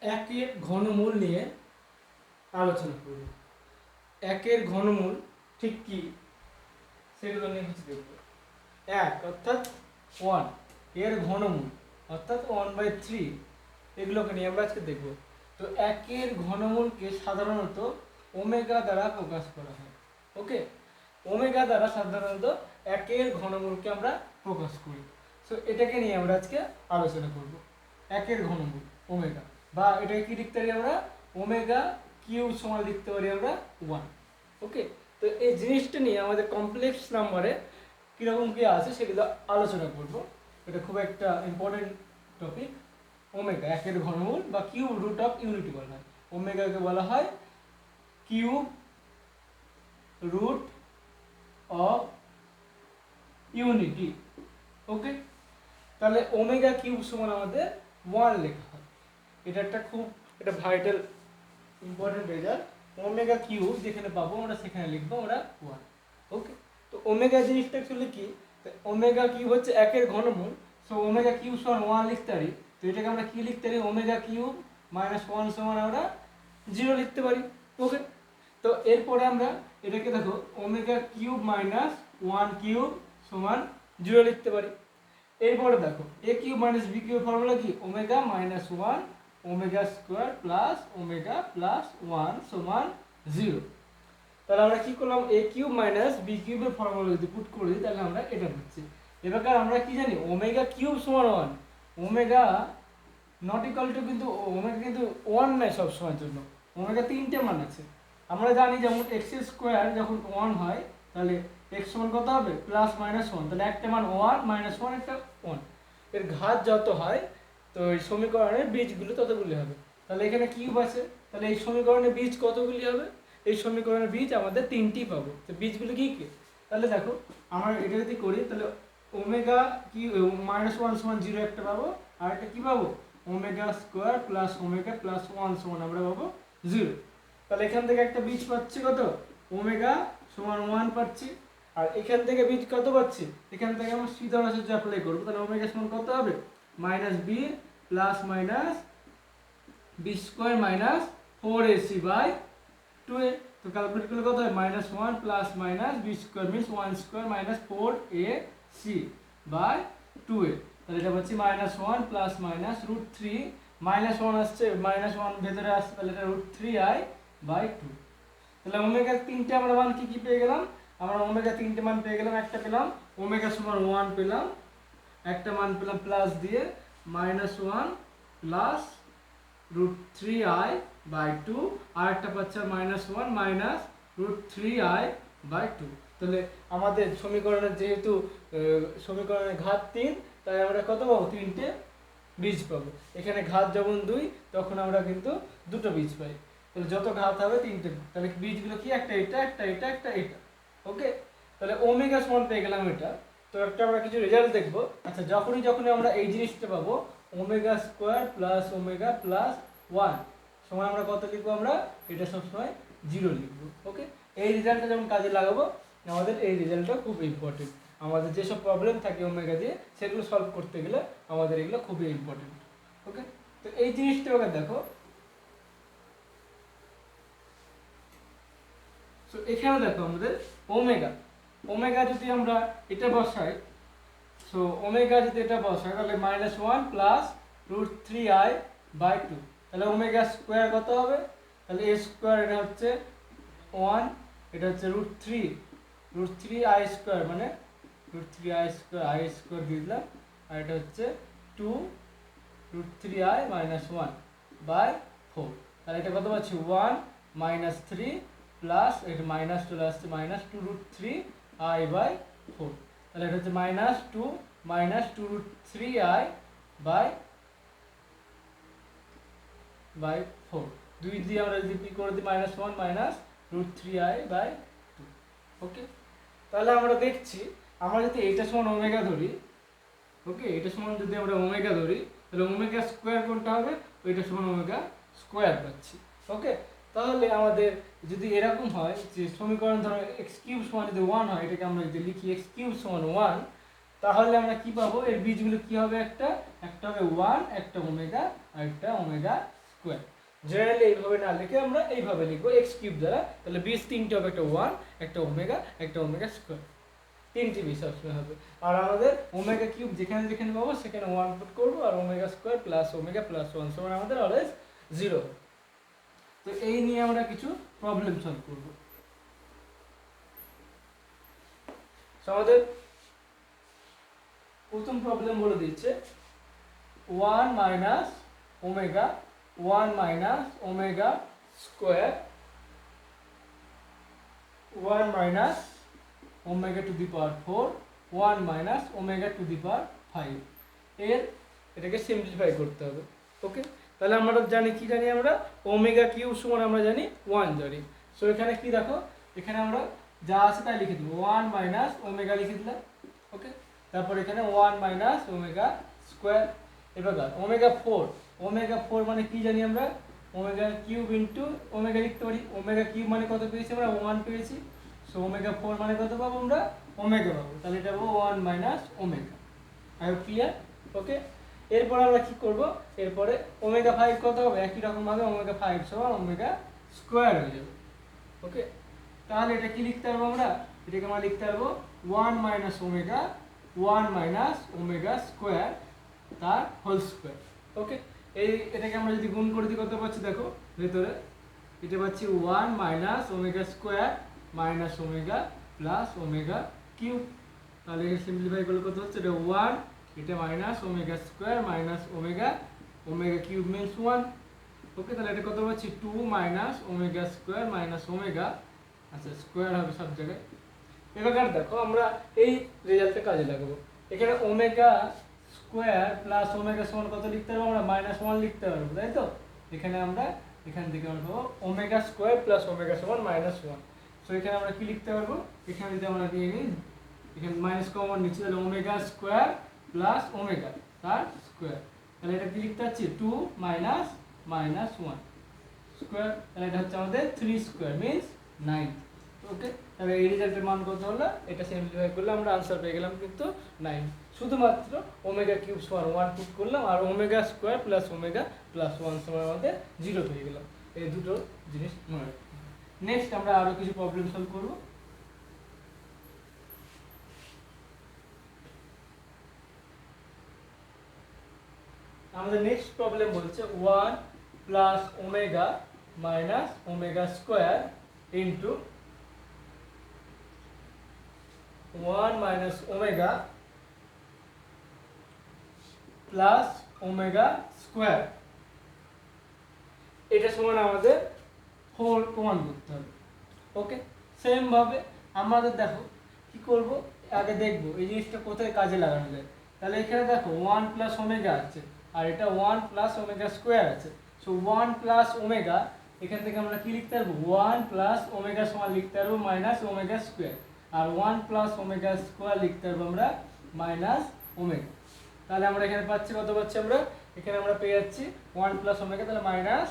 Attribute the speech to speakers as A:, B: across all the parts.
A: একের ঘনমূল নিয়ে আলোচনা করব। একের ঘনমূল ঠিক কি সেগুলো নিয়ে কিছু দেখব। এক অর্থাৎ 1 এর ঘনমূল অর্থাৎ 1/3 এগুলোকে নিয়ে আমরা আজকে দেখব। তো একের ঘনমূলকে সাধারণত ওমেগা দ্বারা প্রকাশ করা হয়। ওকে, ওমেগা দ্বারা সাধারণত একের ঘনমূলকে আমরা প্রকাশ করি। সো এটাকে নিয়ে আমরা আজকে আলোচনা করব। একের ঘনমূল ওমেগা, বা এটাকে কি লিখতে পারি আমরা, ওমেগা কিউব সমান লিখতে পারি আমরা 1। ওকে, তো এই জিনিসটা নিয়ে আমাদের কমপ্লেক্স নাম্বারে কীরকম কী আছে সেগুলো আলোচনা করব। এটা খুব একটা ইম্পর্টেন্ট টপিক। ওমেগা একের ঘনমূল বা কিউব রুট অফ ইউনিটি বলা হয়। ওমেগাকে বলা হয় কিউব রুট অফ ইউনিটি। ওকে, তাহলে ওমেগা কিউব সমান আমাদের 1 লেখা হয়। এটা একটা খুব এটা vital important result. Omega cube যেখানে পাবো আমরা সেখানে লিখবো আমরা 1। ওকে, তো ওমেগা জিনিসটা অ্যাকচুয়ালি কি, ওমেগা কিউব হচ্ছে একের ঘনমূল। সো ওমেগা কিউব সমান 1 লিখতে পারি। তো এটাকে আমরা কি লিখতে পারি, ওমেগা কিউব মাইনাস 1 সমান আমরা 0 লিখতে পারি। ওকে, তো এরপরে আমরা এটাকে দেখো ওমেগা কিউব মাইনাস 1 কিউব সমান 0 লিখতে পারি। এরপরে দেখো A cube minus B cube formula কি, omega minus 1 omega square plus omega plus 1 সমান 0। তাহলে আমরা কি করলাম, এ কিউব মাইনাস বি কিউবের ফর্মুলা যদি পুট করে দিই তাহলে আমরা এটা পাচ্ছি। এবার আমরা কি জানি, ওমেগা কিউব সমান 1, ওমেগা নট ইকুয়াল টু কিন্তু ওমেগা কিন্তু 1 নয় সব সময়ের জন্য, ওমেগা 3টে মান আছে। আমরা জানি যেমন এক্স স্কোয়ার যখন 1 হয় তাহলে এক্স সমান কত হবে, প্লাস মাইনাস 1। তাহলে একটা মান 1 মাইনাস 1 একটা 1, এর ঘাত যত হয় তো এই সমীকরণের বীজগুলো ততগুলি হবে। তাহলে এখানে কিউব আছে, তাহলে এই সমীকরণের বীজ কতগুলি হবে, এই সমীকরণের বীজ আমাদের 3টি পাবো। তো বীজগুলো কি কি, তাহলে দেখো আমরা এটা যদি করি তাহলে ওমেগা কি মাইনাস 1 সমান 0 একটা পাবো, আর একটা কি পাবো, omega square plus omega plus 1 সমান আমরা পাবো 0। তাহলে এখান থেকে একটা বীজ পাচ্ছি কত, ওমেগা সমান 1 পাচ্ছি। আর এখান থেকে বীজ কত পাচ্ছি, এখান থেকে আমরা সিধা রাশি অ্যাপ্লাই করবো। তাহলে ওমেগা সমান কত হবে, minus b plus minus b square minus 4ac by 2a। তো ক্যালকুলেট করলে কত হয়, minus 1 plus minus b square means 1 square minus 4ac by 2a। তাহলে এটা পাচ্ছি minus 1 plus minus root 3, minus 1 আসছে মাইনাস 1 ভেতরে আসছে, তাহলে এটা রুট 3i বাই 2। তাহলে ওমেগা 3টে আমরা মান কি কি পেয়ে গেলাম, আমরা ওমেগা 3টে মান পেয়ে গেলাম। একটা পেলাম ওমেগা সমান 1 পেলাম, একটা মান পেলাম প্লাস দিয়ে minus 1 plus root 3i by 2, আর একটা পাচ্ছে minus 1 minus root 3i by 2। তাহলে আমাদের সমীকরণের যেহেতু সমীকরণের ঘাত 3, তাই আমরা কত পাবো, 3টে বীজ পাবো। এখানে ঘাত যখন 2 তখন আমরা কিন্তু 2টো বীজ পাই। তাহলে যত ঘাত হবে 3টে, তাহলে বীজগুলো কি, একটা এটা একটা এটা একটা এটা। ওকে, তাহলে ওমেগা সমান পেয়ে গেলাম এটা। তো একটা আমরা কিছু রেজাল্ট দেখবো। আচ্ছা, যখনই আমরা এই জিনিসটা পাবো, omega square plus omega plus 1 সমান আমরা কত লিখবো, আমরা এটা সবসময় 0 লিখবো। ওকে, এই রেজাল্টটা যখন কাজে লাগাবো, আমাদের এই রেজাল্টটা খুব ইম্পর্টেন্ট। আমাদের যেসব প্রবলেম থাকে ওমেগা দিয়ে সেগুলো সলভ করতে গেলে আমাদের এগুলো খুবই ইম্পর্টেন্ট। ওকে, তো এই জিনিসটা ওকে দেখো। সো এখানে দেখো আমাদের ওমেগা, ওমেগা যদি আমরা এটা বসাই, সো ওমেগা যদি এটা বসাই তাহলে minus 1 plus root 3i by 2। তাহলে ওমেগা স্কোয়ার কত হবে, তাহলে এ স্কোয়ার এটা হচ্ছে 1, এটা হচ্ছে রুট 3i স্কোয়ার মানে root 3i square, i square দিয়ে দিলাম, আর এটা হচ্ছে 2 রুট 3i মাইনাস 1 বাই 4। তাহলে এটা কত পাচ্ছি, 1 মাইনাস 3 প্লাস এটা মাইনাস চলে আসছে মাইনাস 2 রুট 3i বাই 4। তাহলে এটা হচ্ছে মাইনাস 2 রুট 3i বাই 4। 2 দিয়ে আমরা যদি কি করে দিই, minus 1 minus root 3i by 2। Okay, তাহলে আমরা দেখছি আমরা যদি এইটা সমান ওমেগা ধরি, ওকে এটা সমান যদি আমরা ওমেগা ধরি তাহলে ওমেগা স্কোয়ার কোনটা হবে, ওইটা সমান ওমেগা স্কোয়ার পাচ্ছি। ওকে, তাহলে আমাদের যদি এরকম হয় যে সমীকরণ ধরো এক্স কিউব সমান যদি 1 হয়, এটাকে আমরা যদি লিখি এক্স কিউব সমান 1, তাহলে আমরা কি পাবো, এর বীজগুলো কি হবে, একটা হবে 1 একটা ওমেগা আর একটা ওমেগা স্কোয়ার। জেনারেলি এইভাবে না লিখে আমরা এইভাবে লিখবো এক্স কিউব দ্বারা, তাহলে বিশ তিনটে হবে, একটা 1, একটা ওমেগা স্কোয়ার, তিনটি বিশ অপশন হবে। আর আমাদের ওমেগা কিউব যেখানে যেখানে পাবো সেখানে 1 পুট করবো, আর omega square plus omega plus 1 সমান আমাদের অলওয়েজ 0। তো এই নিয়ে আমরা কিছু প্রবলেম সলভ করব। আমাদের প্রথম প্রবলেম বলে দিচ্ছে 1 minus omega square 1 minus omega to the power 4 1 minus omega to the power 5 এটাকে সিম্পলিফাই করতে হবে। ওকে, তাহলে আমরা জানি কি জানি আমরা ওমেগা কিউব সমান আমরা জানি 1 জানি। সো এখানে কি দেখো, এখানে আমরা যা আছে তাই লিখে দেবো, 1 মাইনাস ওমেগা লিখে দিলাম। ওকে, তারপর এখানে 1 মাইনাস ওমেগা স্কোয়ার। এবার ওমেগা 4 মানে কি জানি আমরা, ওমেগা কিউব ইন্টু ওমেগা লিখতে পারি। ওমেগা কিউব মানে কত পেয়েছি আমরা, 1 পেয়েছি। সো ওমেগা 4 মানে কত পাবো আমরা, ওমেগা পাবো। তাহলে এটা পাবো 1 minus omega. I hope clear. Okay, এরপর আমরা কি করব, এরপরে ওমেগা 5 কত হবে, একই রকম ভাবে ওমেগা 5 সমান ওমেগা স্কোয়ার হয়ে যাবে। ওকে, তাহলে এটা কি লিখতে পারবো আমরা, এটাকে আমরা লিখতে পারবো 1 মাইনাস ওমেগা স্কোয়ার তার হোল স্কোয়ার। ওকে, এটাকে আমরা যদি গুণ করে দিই কত পাচ্ছি দেখো ভেতরে, এটা পাচ্ছি 1 minus omega square minus omega plus omega cube. তাহলে এটা সিম্পলিফাই করলে কত হচ্ছে, এটা 1, এটা minus omega square minus omega cube means 1। ওকে, তাহলে এটা কত পাচ্ছি 2 minus omega square minus omega, আচ্ছা স্কোয়ার হবে সব জায়গায়। এবার দেখো আমরা এই রেজাল্টটা কাজে লাগাবো। এখানে ওমেগা স্কোয়ার প্লাস ওমেগা সমান কত লিখতে পারবো আমরা, -1 লিখতে পারবো, তাই তো। এখানে আমরা এখান থেকে আমরা পাবো ওমেগা স্কোয়ার প্লাস ওমেগা সমান -1। সো এখানে আমরা কি লিখতে পারবো, এখানে যদি আমরা নিয়ে নিই, এখানে মাইনাস কমন নিচ্ছি, তাহলে ওমেগা স্কোয়ার প্লাস ওমেগা তার স্কোয়ার। তাহলে এটা কি লিখতে পাচ্ছি 2 মাইনাস -1 স্কোয়ার। তাহলে এটা হচ্ছে আমাদের 3 স্কোয়ার মিনস 9। ওকে, তাহলে এই রেজাল্টের মান কত হলো, এটা সিম্পলিফাই করলে আমরা আনসার পেয়ে গেলাম কিন্তু 9। শুধুমাত্র ওমেগা কিউব সমান 1 পুট করলাম, আর omega square plus omega plus 1 সমান আমাদের 0 পেয়ে গেলাম। এই দুটো জিনিস মনে রাখতে হবে। নেক্সট আমরা আরো কিছু প্রবলেম সলভ করব। আমাদের নেক্সট প্রবলেম বলছে 1 plus omega minus omega square into 1 minus omega plus omega square, এটা সমান আমাদের 4 প্রমাণ করতে হবে। ওকে, সেম ভাবে আমাদের দেখো কি করব, আগে দেখবো এই জিনিসটা কোথায় কাজে লাগানো যায়। তাহলে এখানে দেখো 1 প্লাস ওমেগা আছে, আর এটা 1 প্লাস ওমেগা স্কোয়ার আছে। সো 1 প্লাস ওমেগা, এখান থেকে আমরা কি লিখতে পারবো, 1 প্লাস ওমেগা সমান লিখতে পারবো মাইনাস ওমেগা স্কোয়ার, আর 1 প্লাস ওমেগা স্কোয়ার লিখতে পারবো আমরা মাইনাস ওমেগা। তাহলে আমরা এখানে পাচ্ছি কত পাচ্ছি আমরা, এখানে আমরা পেয়ে যাচ্ছি 1 প্লাস ওমেগা, তাহলে মাইনাস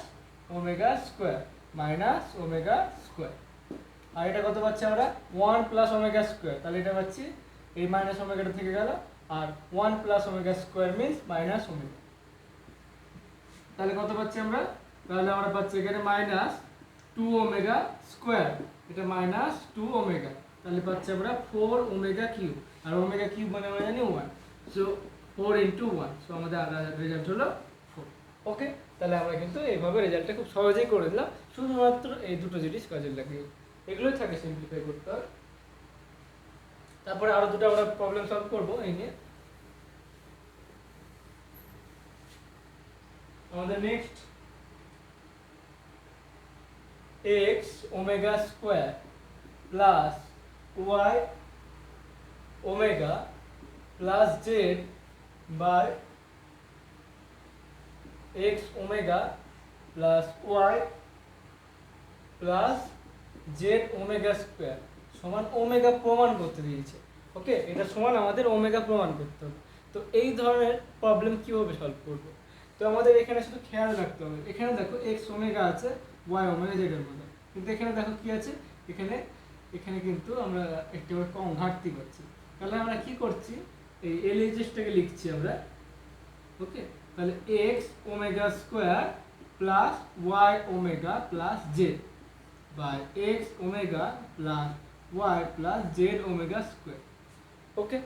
A: ওমেগা স্কোয়ার, আর এটা কত পাচ্ছি আমরা 1 প্লাস ওমেগা স্কোয়ার, তাহলে এটা পাচ্ছি এই মাইনাস ওমেগাটা থেকে গেল, আর 1 plus omega square means minus omega. তাহলে কত পাচ্ছি আমরা, তাহলে আমরা পাচ্ছি এখানে মাইনাস 2 ওমেগা স্কোয়ার, এটা মাইনাস 2 ওমেগা, তাহলে পাচ্ছি আমরা 4 ওমেগা কিউব, আর ওমেগা কিউব মানে আমরা জানি 1, সো 4 ইন্টু 1, সো আমাদের রেজাল্ট হলো 4। ওকে, তাহলে আমরা কিন্তু এইভাবে রেজাল্টটা খুব সহজেই করে দিলাম, শুধুমাত্র এই দুটো জিনিস কাজে লাগিয়ে, এগুলোই থাকে সিম্পলিফাই করতে হবে। তারপরে আরো দুটো আমরা প্রবলেম সলভ করবো এই নিয়ে। আমাদের next x omega square plus y omega plus z by x omega plus y plus z omega square সমান ওমেগা প্রমাণ করতে দিয়েছে। ওকে, এটা সমান আমাদের ওমেগা প্রমাণ করতে হবে। তো এই ধরনের প্রবলেম কিভাবে সলভ করব, তো আমাদের এখানে শুধু খেয়াল রাখতে হবে, এখানে দেখো x ওমেগা আছে y ওমেগা z এর মধ্যে, কিন্তু এখানে দেখো কি আছে, এখানে কিন্তু আমরা একটু কম ঘাটতি করছি। তাহলে আমরা কি করছি, এই এলএইচএসটাকে লিখছি আমরা। ওকে, তাহলে x omega square plus Y omega plus Z by X omega plus Y plus Z omega square. Okay,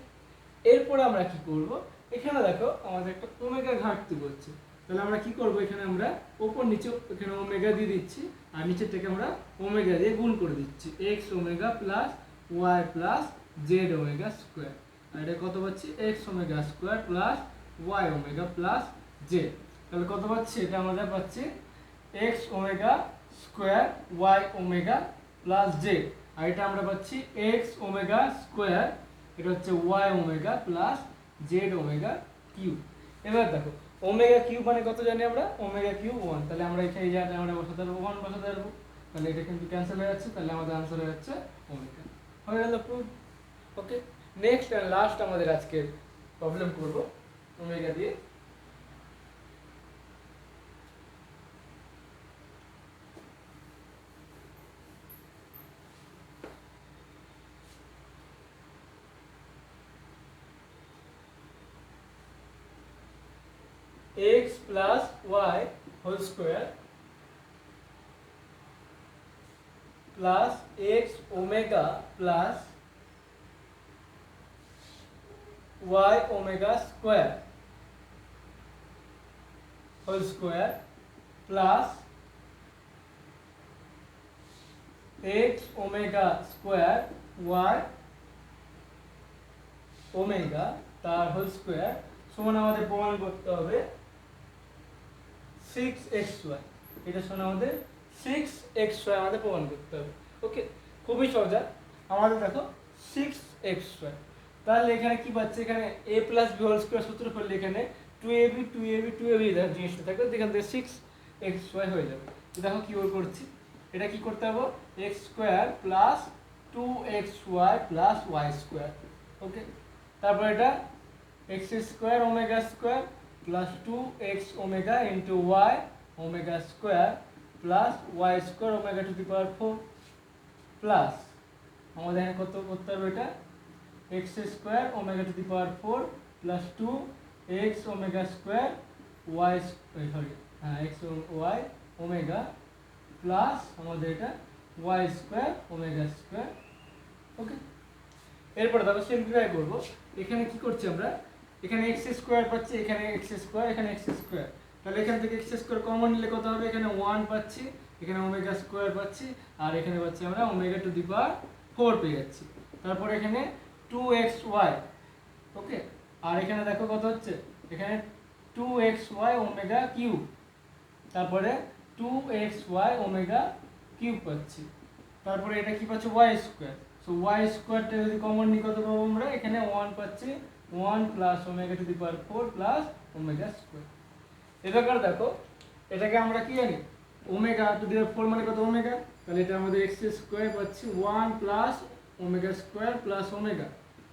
A: এরপরে আমরা কি করব, এখানে দেখো আমাদের একটা ওমেগা ঘাটতি বলছে, তাহলে আমরা কি করব, এখানে আমরা উপর নিচে এখানে ওমেগা দিয়ে দিচ্ছি আর নিচের থেকে আমরা ওমেগা দিয়ে গুণ করে দিচ্ছি, X omega plus Y plus Z omega square. আর এটা কত পাচ্ছি, X omega square plus Y omega plus Z. তাহলে কত পাচ্ছি, এটা আমরা পাচ্ছি X omega square Y omega plus Z, আর এটা আমরা পাচ্ছি এক্স ওমেগা স্কোয়ার, এটা হচ্ছে Y omega plus Z omega cube. এবার দেখো ওমেগা কিউব মানে কত জানি আমরা, ওমেগা কিউব 1, তাহলে আমরা এখানে এই জায়গাটা আমরা বসাতে পারবো 1 বসাতে পারবো, তাহলে এটা কিন্তু ক্যান্সেল হয়ে যাচ্ছে, তাহলে আমাদের আনসার হয়ে যাচ্ছে ওমেগা। হয়ে গেল proof. Okay, next and last আমাদের আজকে প্রবলেম করব ওমেগা দিয়ে। x plus y whole square plus x omega plus y omega square whole square plus x omega square y omega তার হোল স্কয়ার সমান আমাদের প্রমাণ করতে হবে 6xy, এটা সমান আমাদের 6xy আমাদের প্রমাণ করতে হবে। ওকে, খুবই সহজ। আমাদের দেখো 6xy, তাহলে এখানে কি পাচ্ছে, এখানে a plus b whole square সূত্র করলে এখানে 2ab 2ab 2ab জিনিসটা থাকবে, এখান থেকে 6xy হয়ে যাবে। তো দেখো কি করছি, এটা কি করতে হবে, x square plus 2xy plus y square. Okay, তারপর এটা x square omega square plus 2x omega into y omega square plus y square omega to the power 4 plus আমাদের এখানে কত করতে হবে, এটা x square omega to the power 4 plus 2x omega square y x y omega plus আমাদের এটা y square omega square. Okay, এরপরে দেখো সিম্পলিফাই করব, এখানে কি করছি আমরা, এখানে x স্কয়ার পাচ্ছি, এখানে x স্কয়ার, এখানে x স্কয়ার, তাহলে এখান থেকে x স্কয়ার কমন নিলে কত হবে, এখানে 1 পাচ্ছি, এখানে ওমেগা স্কয়ার পাচ্ছি, আর এখানে পাচ্ছি আমরা ওমেগা টু দি পাওয়ার 4 পেয়ে যাচ্ছি। তারপর এখানে 2xy। ওকে, আর এখানে দেখো কত হচ্ছে, এখানে 2xy ওমেগা কিউব, তারপরে 2xy ওমেগা কিউব পাচ্ছি, তারপরে এটা কি পাচ্ছি y স্কয়ার। সো y স্কয়ারটা যদি কমন নিই কত পাবো আমরা, এখানে 1 পাচ্ছি, 1 plus omega to the power 4 plus omega square. এবার দেখো এটাকে আমরা কি জানি, ওমেগা টু দি পাওয়ার 4 মানে কত ওমেগা, তাহলে এটা আমাদের x স্কয়ার পাচ্ছি 1 plus omega square plus omega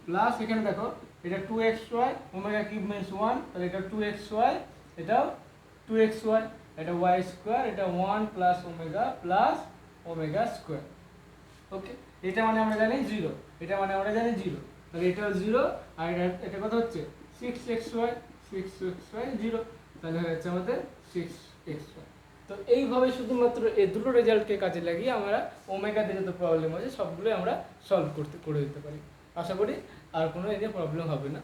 A: plus এখানে দেখো এটা 2xy ওমেগা কিউব মিন্স 1, তাহলে এটা 2xy, এটাও 2xy, এটা y স্কয়ার, এটা 1 plus omega plus omega square. Okay, এটা মানে আমরা জানি 0, এটা মানে আমরা জানি 0, তাহলে এটাও 0, আর এটা কত হচ্ছে 6xy 0, তাহলে হচ্ছে আমাদের 6xy। তো এইভাবে শুধুমাত্র এই দুটো রেজাল্টকে কাজে লাগিয়ে আমরা ওমেগা দিয়ে যত প্রবলেম আছে সবগুলো আমরা সলভ করে দিতে পারি। আশা করি আর কোনো এতে প্রবলেম হবে না।